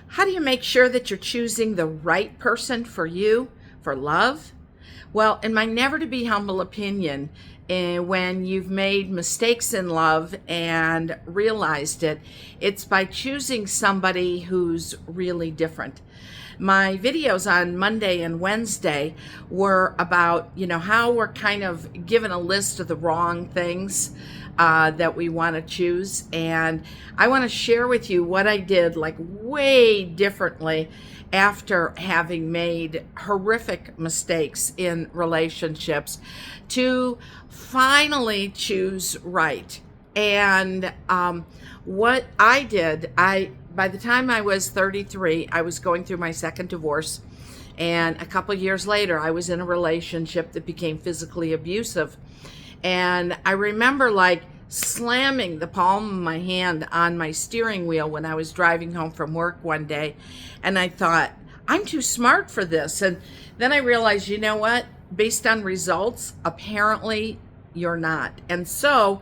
How do you make sure that you're choosing the right person for you, for love? Well, in my never to be humble opinion, when you've made mistakes in love and realized it, it's by choosing somebody who's really different. My videos on Monday and Wednesday were about, how we're kind of given a list of the wrong things that we want to choose. And I want to share with you what I did like way differently after having made horrific mistakes in relationships to finally choose right. And what I did, by the time I was 33, I was going through my second divorce. And a couple years later, I was in a relationship that became physically abusive. And I remember like slamming the palm of my hand on my steering wheel when I was driving home from work one day. And I thought, I'm too smart for this. And then I realized, you know what? Based on results, apparently you're not. And so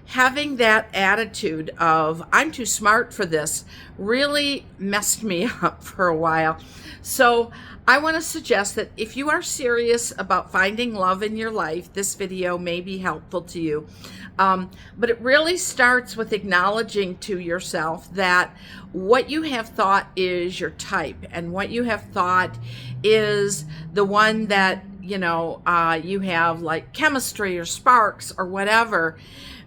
having that attitude of I'm too smart for this really messed me up for a while. So I want to suggest that if you are serious about finding love in your life, this video may be helpful to you. But it really starts with acknowledging to yourself that what you have thought is your type and what you have thought is the one that you have like chemistry or sparks or whatever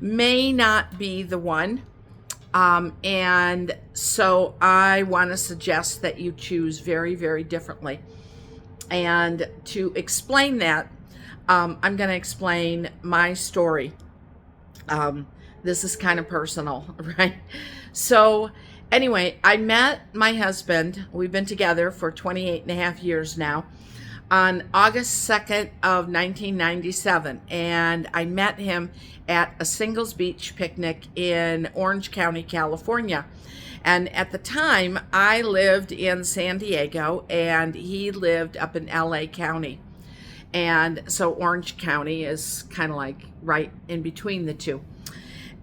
may not be the one. And so I want to suggest that you choose very, very differently. And to explain that, I'm going to explain my story. This is kind of personal, right? So anyway, I met my husband. We've been together for 28 and a half years now. On August 2nd of 1997, and I met him at a singles beach picnic in Orange County, California. And at the time, I lived in San Diego, and he lived up in LA County. And so Orange County is kind of like right in between the two.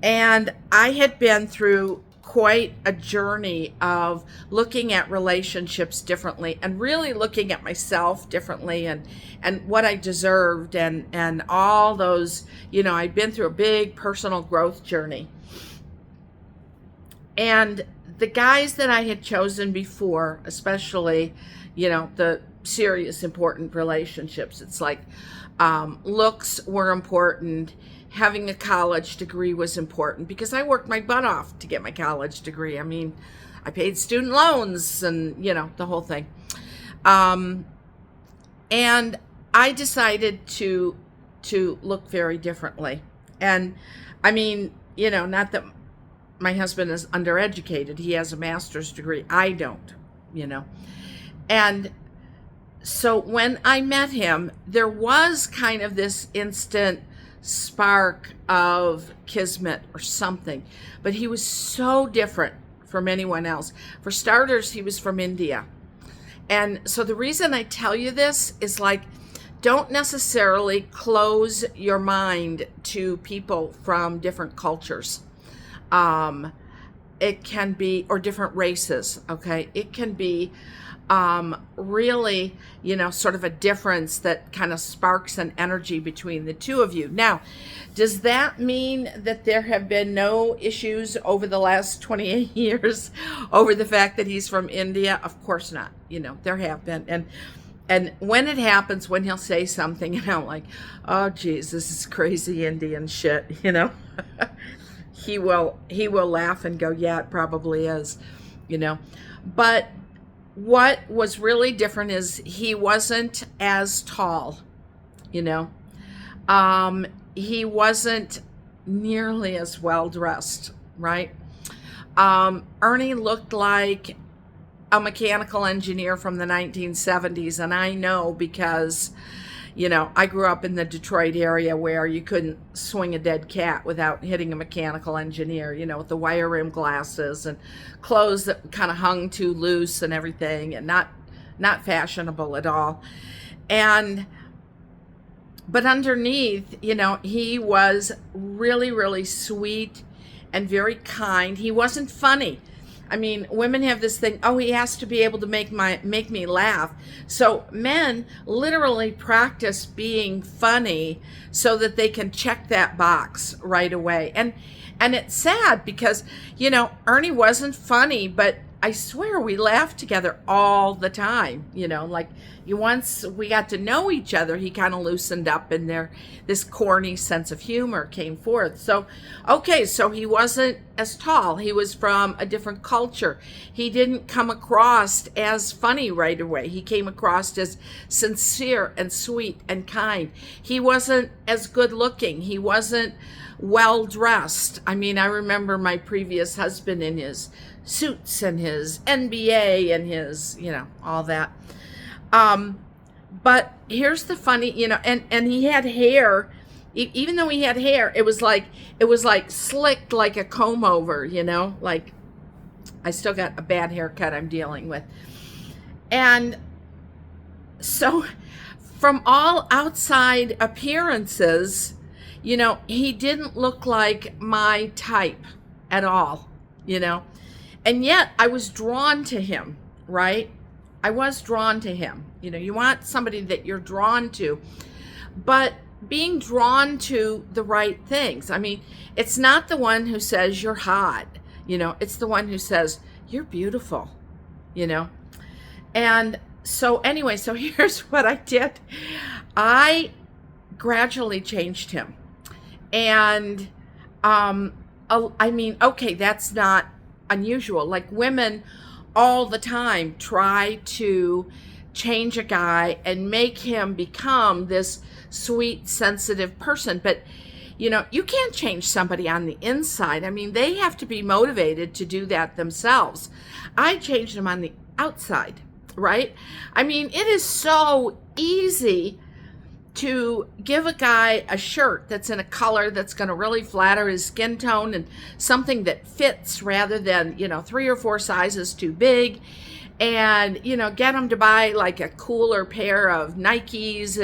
And I had been through quite a journey of looking at relationships differently and really looking at myself differently and what I deserved and all those, I'd been through a big personal growth journey. And the guys that I had chosen before, especially, the serious important relationships, it's like looks were important. Having a college degree was important because I worked my butt off to get my college degree. I mean, I paid student loans and, the whole thing. And I decided to look very differently. And I mean, not that my husband is undereducated. He has a master's degree. I don't, And so when I met him, there was kind of this instant spark of kismet or something, but he was so different from anyone else. For starters, he was from India. And so the reason I tell you this is like, don't necessarily close your mind to people from different cultures. It can be, or different races, okay? It can be really, sort of a difference that kind of sparks an energy between the two of you. Now, does that mean that there have been no issues over the last 28 years over the fact that he's from India? Of course not. There have been. And when it happens, when he'll say something, and I'm like, oh, geez, this is crazy Indian shit, he will laugh and go, yeah, it probably is, But what was really different is he wasn't as tall, he wasn't nearly as well dressed, right? Ernie looked like a mechanical engineer from the 1970s, and I know because, I grew up in the Detroit area where you couldn't swing a dead cat without hitting a mechanical engineer, with the wire rim glasses and clothes that kind of hung too loose and everything, and not fashionable at all. But underneath, he was really, really sweet and very kind. He wasn't funny. I mean, women have this thing, oh, he has to be able to make me laugh. So men literally practice being funny so that they can check that box right away. And it's sad because, Ernie wasn't funny, but I swear we laughed together all the time, like once we got to know each other, he kind of loosened up and this corny sense of humor came forth. So, okay, so he wasn't as tall. He was from a different culture. He didn't come across as funny right away. He came across as sincere and sweet and kind. He wasn't as good looking. He wasn't well dressed. I mean, I remember my previous husband in his suits and his NBA and his, all that. But here's the funny, and he had hair. Even though he had hair, it was like slicked like a comb over, like I still got a bad haircut I'm dealing with. And so from all outside appearances, he didn't look like my type at all, and yet I was drawn to him, right? I was drawn to him. You want somebody that you're drawn to, but being drawn to the right things. I mean, it's not the one who says you're hot, it's the one who says you're beautiful, And so anyway, so here's what I did. I gradually changed him. And, I mean, okay, that's not unusual. Like women all the time try to change a guy and make him become this sweet, sensitive person. But, you can't change somebody on the inside. I mean, they have to be motivated to do that themselves. I changed them on the outside, right? I mean, it is so easy to give a guy a shirt that's in a color that's going to really flatter his skin tone and something that fits rather than, 3 or 4 sizes too big, and, get him to buy like a cooler pair of Nikes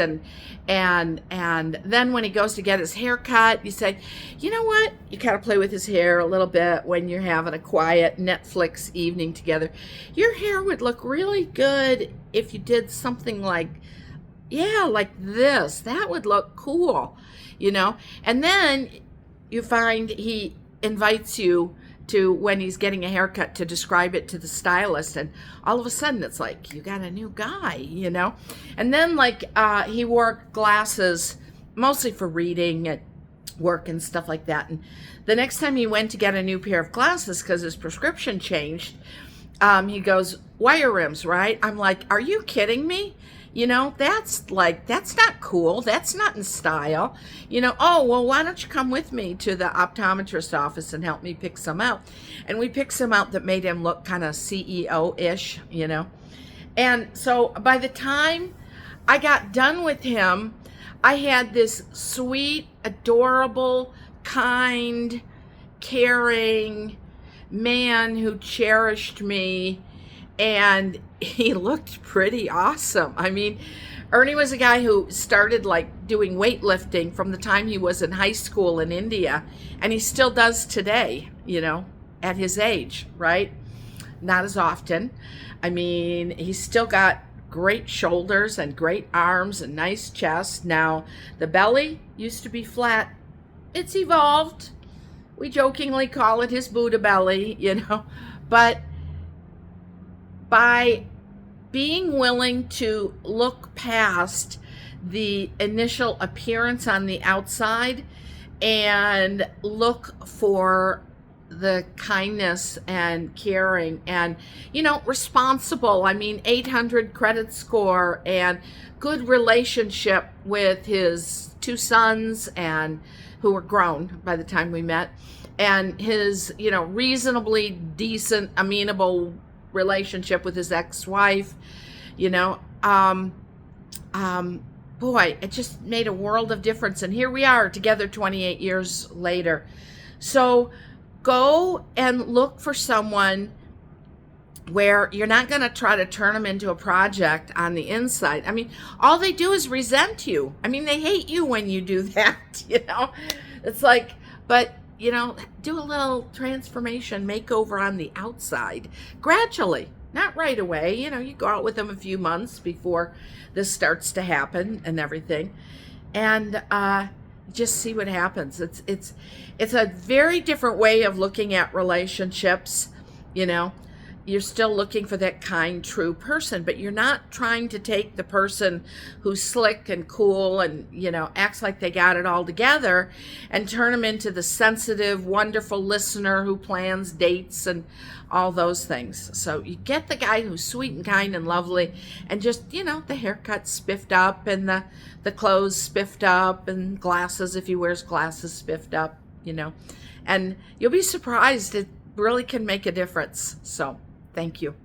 and then when he goes to get his hair cut, you say, you know what? You kind of play with his hair a little bit when you're having a quiet Netflix evening together. Your hair would look really good if you did something like this. That would look cool, and then you find he invites you to, when he's getting a haircut, to describe it to the stylist, and all of a sudden it's like you got a new guy, and then he wore glasses mostly for reading at work and stuff like that, and the next time he went to get a new pair of glasses because his prescription changed, he goes, wire rims, right? I'm like, are you kidding me? That's not cool. That's not in style. Oh, well, why don't you come with me to the optometrist office and help me pick some out? And we picked some out that made him look kind of CEO-ish, And so by the time I got done with him, I had this sweet, adorable, kind, caring man who cherished me, and he looked pretty awesome. I mean, Ernie was a guy who started doing weightlifting from the time he was in high school in India, and he still does today, at his age, right? Not as often. I mean, he's still got great shoulders and great arms and nice chest. Now, the belly used to be flat. It's evolved. We jokingly call it his Buddha belly, but by being willing to look past the initial appearance on the outside and look for the kindness and caring and, responsible. I mean, 800 credit score and good relationship with his 2 sons, and who were grown by the time we met, and his, reasonably decent, amenable relationship with his ex-wife, boy, it just made a world of difference. And here we are together 28 years later. So go and look for someone where you're not going to try to turn them into a project on the inside. I mean, all they do is resent you. I mean, they hate you when you do that, It's like, but do a little transformation makeover on the outside gradually, not right away. You go out with them a few months before this starts to happen and everything, and just see what happens. It's a very different way of looking at relationships. you know you're still looking for that kind, true person, but you're not trying to take the person who's slick and cool and acts like they got it all together and turn them into the sensitive, wonderful listener who plans dates and all those things. So you get the guy who's sweet and kind and lovely, and just the haircut spiffed up, and the clothes spiffed up, and glasses, if he wears glasses, spiffed up. And you'll be surprised. It really can make a difference. So thank you.